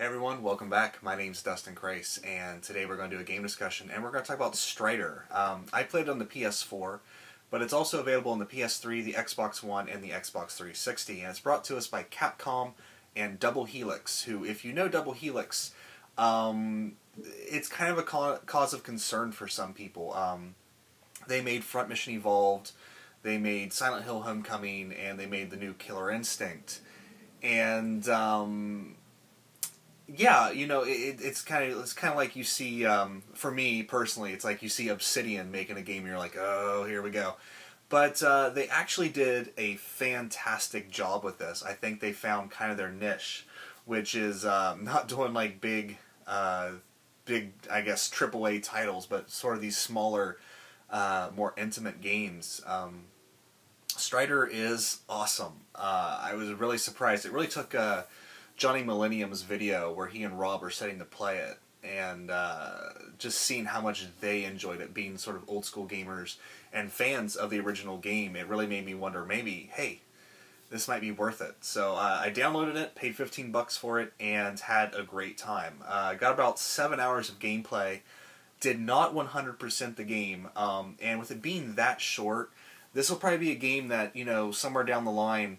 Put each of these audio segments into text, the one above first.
Hey everyone, welcome back. My name's Dustin Crace, and today we're going to do a game discussion, and we're going to talk about Strider. I played it on the PS4, but it's also available on the PS3, the Xbox One, and the Xbox 360, and it's brought to us by Capcom and Double Helix, who, if you know Double Helix, it's kind of a cause of concern for some people. They made Front Mission Evolved, they made Silent Hill Homecoming, and they made the new Killer Instinct. And yeah, you know, it's kind of like you see, for me personally, it's like you see Obsidian making a game and you're like, oh, here we go. But they actually did a fantastic job with this. I think they found kind of their niche, which is not doing like big, I guess, AAA titles, but sort of these smaller, more intimate games. Strider is awesome. I was really surprised. It really took Johnny Millennium's video where he and Rob are setting to play it, and just seeing how much they enjoyed it, being sort of old school gamers and fans of the original game, it really made me wonder, maybe, hey, this might be worth it. So I downloaded it, paid $15 for it, and had a great time. Got about 7 hours of gameplay, did not 100% the game, and with it being that short, this will probably be a game that, you know, somewhere down the line,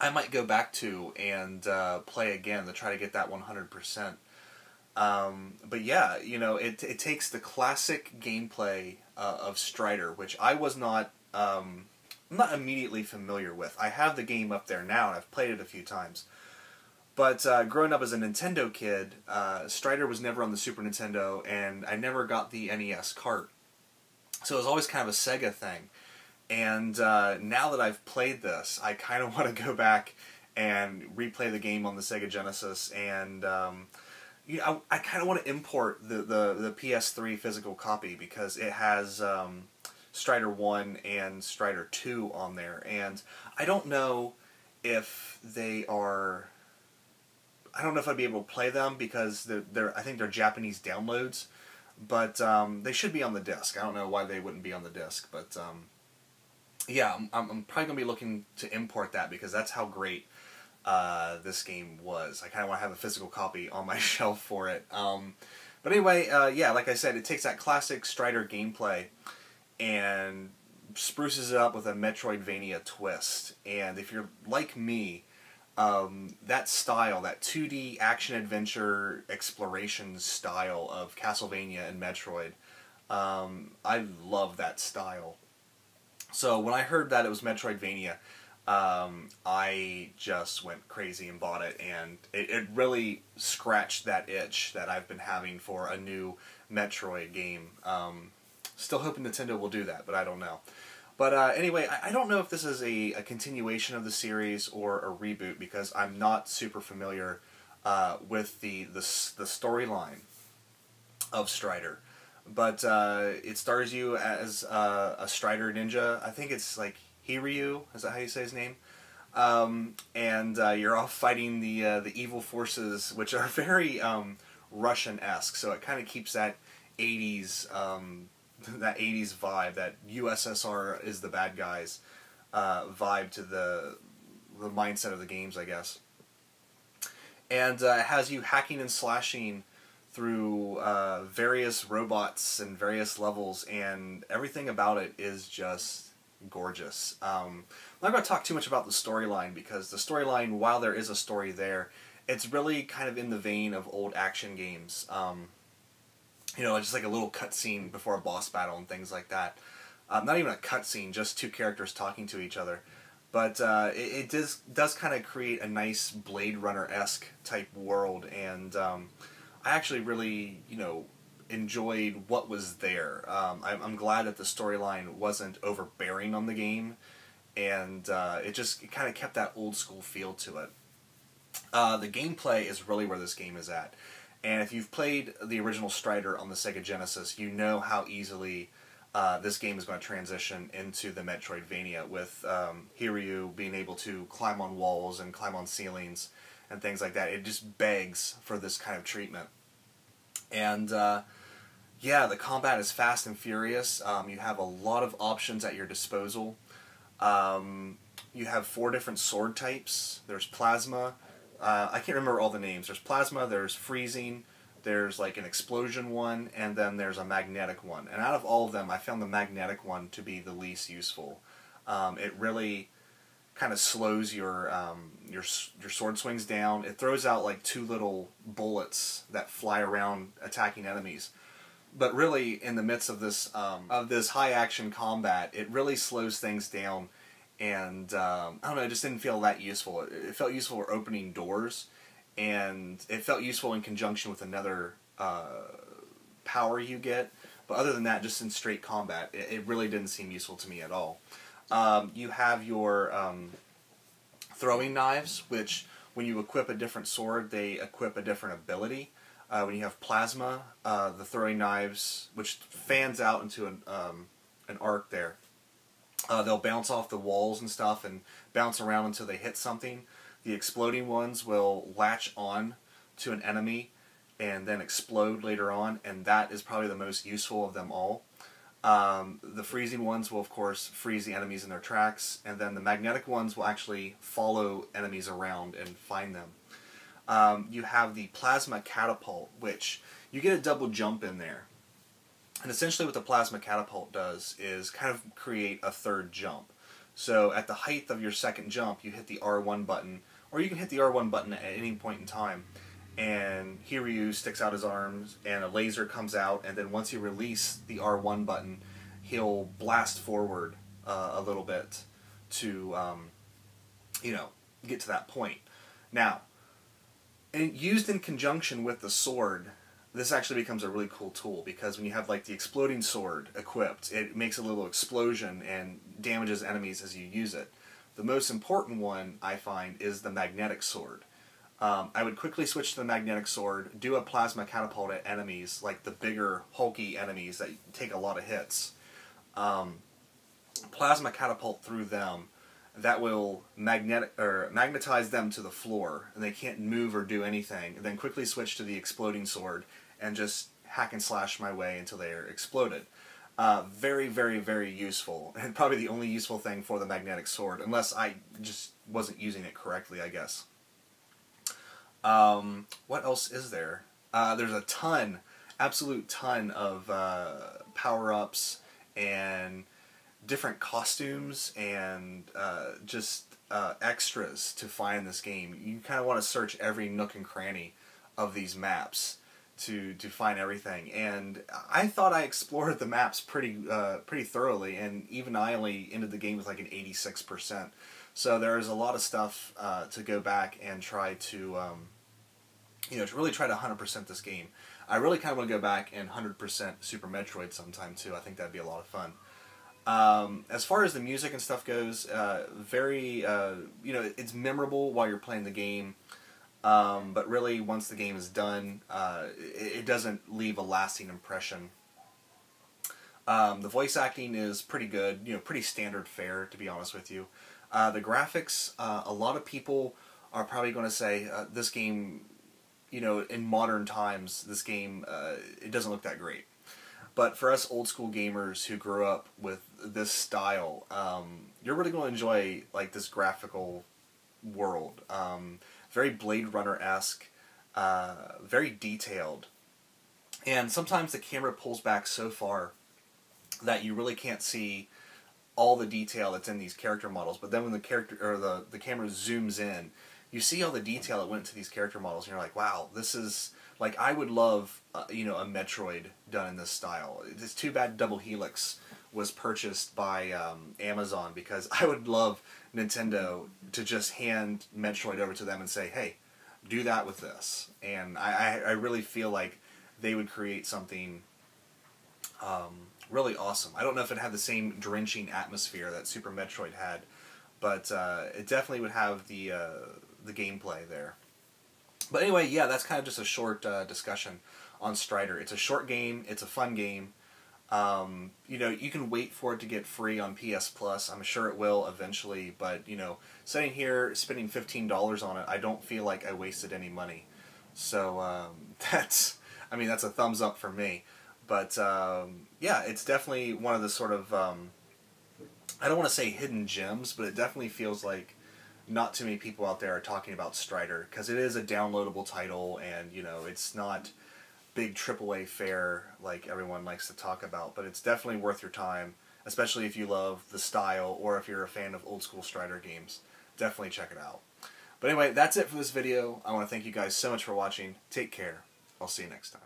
I might go back to and play again to try to get that 100%. But yeah, you know, it takes the classic gameplay of Strider, which I was not immediately familiar with. I have the game up there now, and I've played it a few times. But growing up as a Nintendo kid, Strider was never on the Super Nintendo, and I never got the NES cart. So it was always kind of a Sega thing. And now that I've played this, I kind of want to go back and replay the game on the Sega Genesis, and you know, I kind of want to import the PS3 physical copy because it has Strider 1 and Strider 2 on there, and I don't know if they are. I don't know if I'd be able to play them because I think they're Japanese downloads, but they should be on the disc. I don't know why they wouldn't be on the disc, but. Yeah, I'm probably going to be looking to import that because that's how great this game was. I kind of want to have a physical copy on my shelf for it. But anyway, yeah, like I said, it takes that classic Strider gameplay and spruces it up with a Metroidvania twist. And if you're like me, that style, that 2D action-adventure exploration style of Castlevania and Metroid, I love that style. So when I heard that it was Metroidvania, I just went crazy and bought it, and it really scratched that itch that I've been having for a new Metroid game. Still hoping Nintendo will do that, but I don't know. But anyway, I don't know if this is a continuation of the series or a reboot because I'm not super familiar with the storyline of Strider. But it stars you as a Strider ninja. I think it's like Hiryu. Is that how you say his name? And you're off fighting the evil forces, which are very Russian-esque. So it kind of keeps that 80s vibe, that USSR is the bad guys vibe to the mindset of the games, I guess. And it has you hacking and slashing through various robots and various levels, and everything about it is just gorgeous. I'm not going to talk too much about the storyline because the storyline, while there is a story there, it's really kind of in the vein of old action games. You know, just like a little cutscene before a boss battle and things like that. Not even a cutscene, just two characters talking to each other. But it does kind of create a nice Blade Runner-esque type world, and I actually really, you know, enjoyed what was there. I'm glad that the storyline wasn't overbearing on the game, and it kind of kept that old school feel to it. The gameplay is really where this game is at. And if you've played the original Strider on the Sega Genesis, you know how easily this game is going to transition into the Metroidvania, with Hiryu being able to climb on walls and climb on ceilings and things like that. It just begs for this kind of treatment. And yeah, the combat is fast and furious. You have a lot of options at your disposal. You have 4 different sword types. There's plasma, I can't remember all the names. There's plasma, there's freezing, there's like an explosion one, and then there's a magnetic one. And out of all of them, I found the magnetic one to be the least useful. It really kind of slows your sword swings down. It throws out like two little bullets that fly around attacking enemies. But really, in the midst of this high action combat, it really slows things down, and I don't know, it just didn't feel that useful. It felt useful for opening doors, and it felt useful in conjunction with another power you get. But other than that, just in straight combat, it really didn't seem useful to me at all. You have your throwing knives, which when you equip a different sword, they equip a different ability. When you have plasma, the throwing knives, which fans out into an arc there, they'll bounce off the walls and stuff and bounce around until they hit something. The exploding ones will latch on to an enemy and then explode later on, and that is probably the most useful of them all. The freezing ones will, of course, freeze the enemies in their tracks, and then the magnetic ones will actually follow enemies around and find them. You have the plasma catapult, which you get a double jump in there. And essentially what the plasma catapult does is kind of create a third jump. So at the height of your second jump, you hit the R1 button, or you can hit the R1 button at any point in time. And Hiryu sticks out his arms, and a laser comes out, and then once you release the R1 button, he'll blast forward a little bit to, get to that point. Now, and used in conjunction with the sword, this actually becomes a really cool tool, because when you have like the exploding sword equipped, it makes a little explosion and damages enemies as you use it. The most important one, I find, is the magnetic sword. I would quickly switch to the magnetic sword, do a plasma catapult at enemies, like the bigger, hulky enemies that take a lot of hits. Plasma catapult through them, that will magnetize them to the floor, and they can't move or do anything. And then quickly switch to the exploding sword and just hack and slash my way until they are exploded. Very, very, very useful, and probably the only useful thing for the magnetic sword, unless I just wasn't using it correctly, I guess. What else is there? There's a ton, absolute ton of power-ups and different costumes and just extras to find in this game. You kind of want to search every nook and cranny of these maps to find everything. And I thought I explored the maps pretty thoroughly, and even I only ended the game with like an 86%. So there's a lot of stuff to go back and try to to really try to 100% this game. I really kind of want to go back and 100% Super Metroid sometime too. I think that'd be a lot of fun. As far as the music and stuff goes, it's memorable while you're playing the game, but really once the game is done, it doesn't leave a lasting impression. The voice acting is pretty good, pretty standard fare, to be honest with you. The graphics, a lot of people are probably going to say this game, in modern times, this game, it doesn't look that great. But for us old school gamers who grew up with this style, you're really going to enjoy like this graphical world. Very Blade Runner-esque, very detailed. And sometimes the camera pulls back so far that you really can't see all the detail that's in these character models. But then when the camera zooms in, you see all the detail that went into these character models, and you're like, wow, this is... Like, I would love, a Metroid done in this style. It's too bad Double Helix was purchased by Amazon, because I would love Nintendo to just hand Metroid over to them and say, hey, do that with this. And I really feel like they would create something really awesome. I don't know if it had the same drenching atmosphere that Super Metroid had, but it definitely would have the gameplay there. But anyway, yeah, that's kind of just a short discussion on Strider. It's a short game. It's a fun game. You can wait for it to get free on PS Plus. I'm sure it will eventually. But, sitting here spending $15 on it, I don't feel like I wasted any money. So that's a thumbs up for me. But, yeah, it's definitely one of the sort of, I don't want to say hidden gems, but it definitely feels like not too many people out there are talking about Strider, because it is a downloadable title, and you know, it's not big AAA fare like everyone likes to talk about, but it's definitely worth your time, especially if you love the style or if you're a fan of old school Strider games. Definitely check it out. But anyway, that's it for this video. I want to thank you guys so much for watching. Take care. I'll see you next time.